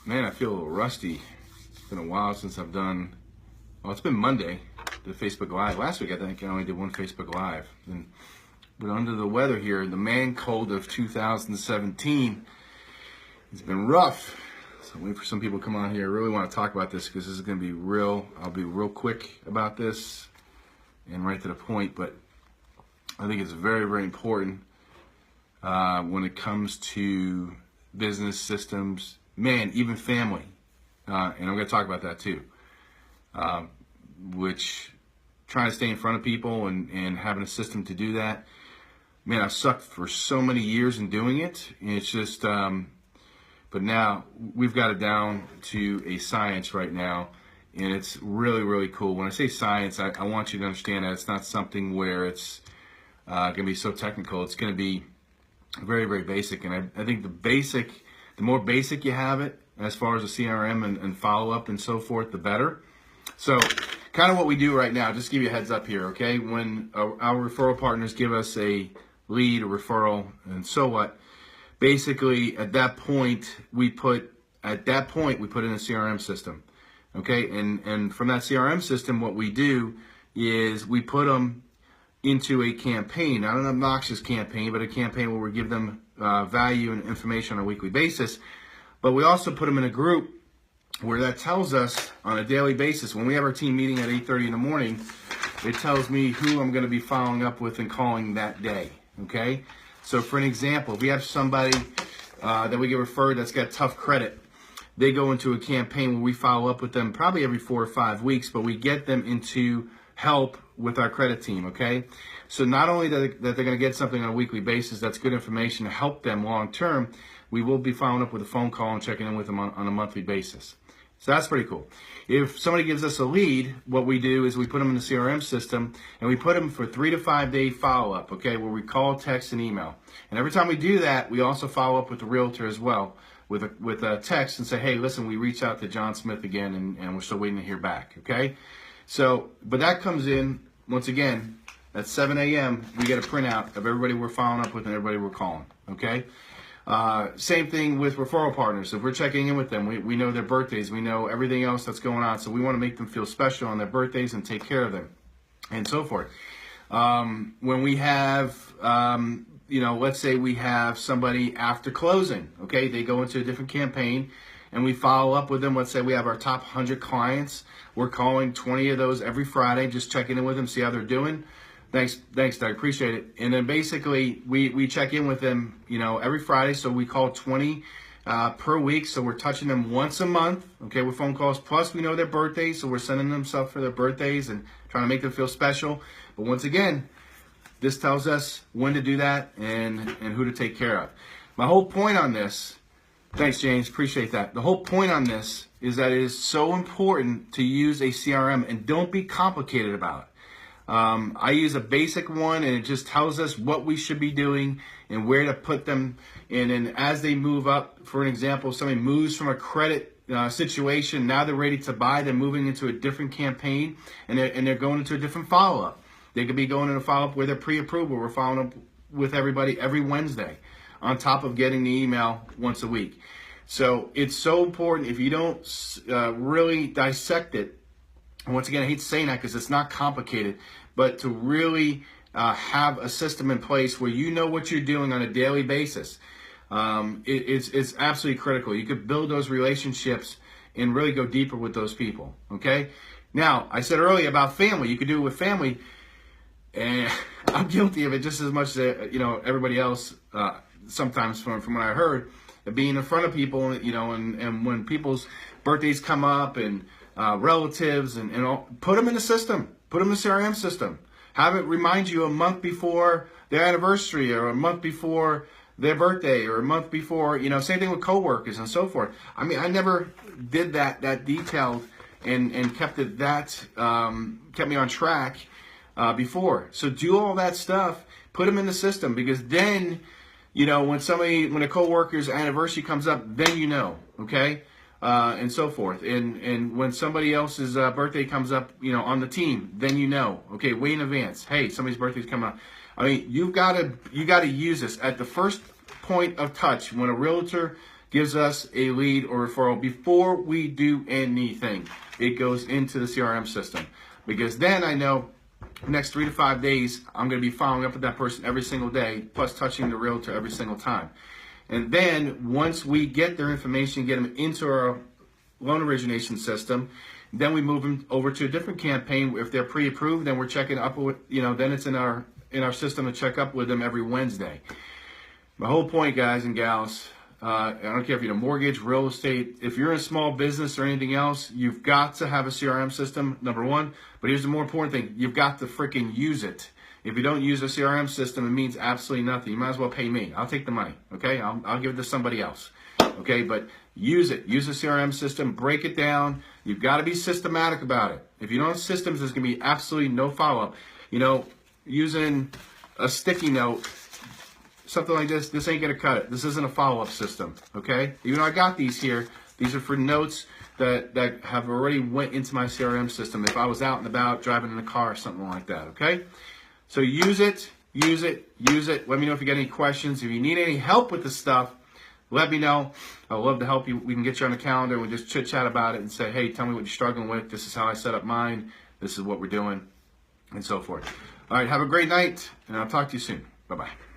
Man, I feel a little rusty. It's been a while since I've done, well, it's been Monday, the Facebook Live. Last week, I think I only did one Facebook Live. But under the weather here, the man cold of 2017, it's been rough. So I'm waiting for some people to come on here. I really want to talk about this because this is going to be real. I'll be real quick about this and right to the point. But I think it's very, very important when it comes to business systems, man, even family. And I'm going to talk about that too. Which trying to stay in front of people and having a system to do that. Man, I've sucked for so many years in doing it. And it's just, but now we've got it down to a science right now. And it's really, really cool. When I say science, I want you to understand that it's not something where it's going to be so technical. It's going to be very, very basic. And I think the more basic you have it, as far as the CRM and follow-up and so forth, the better. So kind of what we do right now, just to give you a heads up here, okay? When our referral partners give us a lead, a referral, and so what, basically at that point, we put in a CRM system, okay? And from that CRM system, what we do is we put them into a campaign, not an obnoxious campaign, but a campaign where we give them value and information on a weekly basis. But we also put them in a group where that tells us on a daily basis, when we have our team meeting at 8:30 in the morning, it tells me who I'm going to be following up with and calling that day, okay? So for an example, if we have somebody that we get referred that's got tough credit, they go into a campaign where we follow up with them probably every 4 or 5 weeks, but we get them into help with our credit team, okay? So not only that they're going to get something on a weekly basis that's good information to help them long term, we will be following up with a phone call and checking in with them on a monthly basis. So that's pretty cool. If somebody gives us a lead, what we do is we put them in the CRM system and we put them for 3 to 5 day follow-up, okay, where we call, text, and email. And every time we do that, we also follow up with the realtor as well with a text and say, hey, listen, we reached out to John Smith again and we're still waiting to hear back, okay? So, but that comes in, once again, at 7 a.m., we get a printout of everybody we're following up with and everybody we're calling, okay? Same thing with referral partners. If we're checking in with them, we know their birthdays, we know everything else that's going on, so we want to make them feel special on their birthdays and take care of them, and so forth. When we have, let's say we have somebody after closing, okay, they go into a different campaign, and we follow up with them. Let's say we have our top 100 clients. We're calling 20 of those every Friday, just checking in with them, see how they're doing. Thanks, Doug. Appreciate it. And then basically we check in with them, every Friday. So we call 20 per week. So we're touching them once a month, okay, with phone calls. Plus we know their birthdays, so we're sending them stuff for their birthdays and trying to make them feel special. But once again, this tells us when to do that and who to take care of. My whole point on this, thanks, James. Appreciate that. The whole point on this is that it is so important to use a CRM and don't be complicated about it. I use a basic one and it just tells us what we should be doing and where to put them in. And as they move up, for an example, if somebody moves from a credit situation, now they're ready to buy, they're moving into a different campaign and they're going into a different follow-up. They could be going into a follow-up where they're pre-approval. We're following up with everybody every Wednesday on top of getting the email once a week. So it's so important. If you don't really dissect it, and once again, I hate saying that because it's not complicated, but to really have a system in place where you know what you're doing on a daily basis, it's absolutely critical. You could build those relationships and really go deeper with those people, okay? Now, I said earlier about family. You could do it with family, and I'm guilty of it just as much as everybody else sometimes from what I heard, being in front of people, and when people's birthdays come up and relatives and all, put them in the system, put them in the CRM system. Have it remind you a month before their anniversary or a month before their birthday or a month before, same thing with coworkers and so forth. I mean, I never did that detailed and kept it kept me on track before. So do all that stuff, put them in the system, because then, when a coworker's anniversary comes up, then okay? And so forth. And when somebody else's birthday comes up, on the team, then okay, way in advance. Hey, somebody's birthday's coming up. I mean, you got to use this at the first point of touch when a realtor gives us a lead or referral before we do anything. It goes into the CRM system, because then I know next 3 to 5 days, I'm going to be following up with that person every single day, plus touching the realtor every single time. And then once we get their information, get them into our loan origination system, then we move them over to a different campaign. If they're pre-approved, then we're checking up with, then it's in our system to check up with them every Wednesday. My whole point, guys and gals, I don't care if you're in mortgage, real estate, if you're in a small business or anything else, you've got to have a CRM system, number one. But here's the more important thing. You've got to freaking use it. If you don't use a CRM system, it means absolutely nothing. You might as well pay me. I'll take the money, okay? I'll give it to somebody else, okay? But use it. Use a CRM system. Break it down. You've got to be systematic about it. If you don't have systems, there's going to be absolutely no follow-up. Using a sticky note, something like this ain't going to cut it. This isn't a follow-up system, okay? Even though I got these here, these are for notes that have already went into my CRM system if I was out and about driving in a car or something like that, okay? So use it, use it, use it. Let me know if you got any questions. If you need any help with this stuff, let me know. I'd love to help you. We can get you on the calendar. We just chit-chat about it and say, hey, tell me what you're struggling with. This is how I set up mine. This is what we're doing, and so forth. All right, have a great night, and I'll talk to you soon. Bye-bye.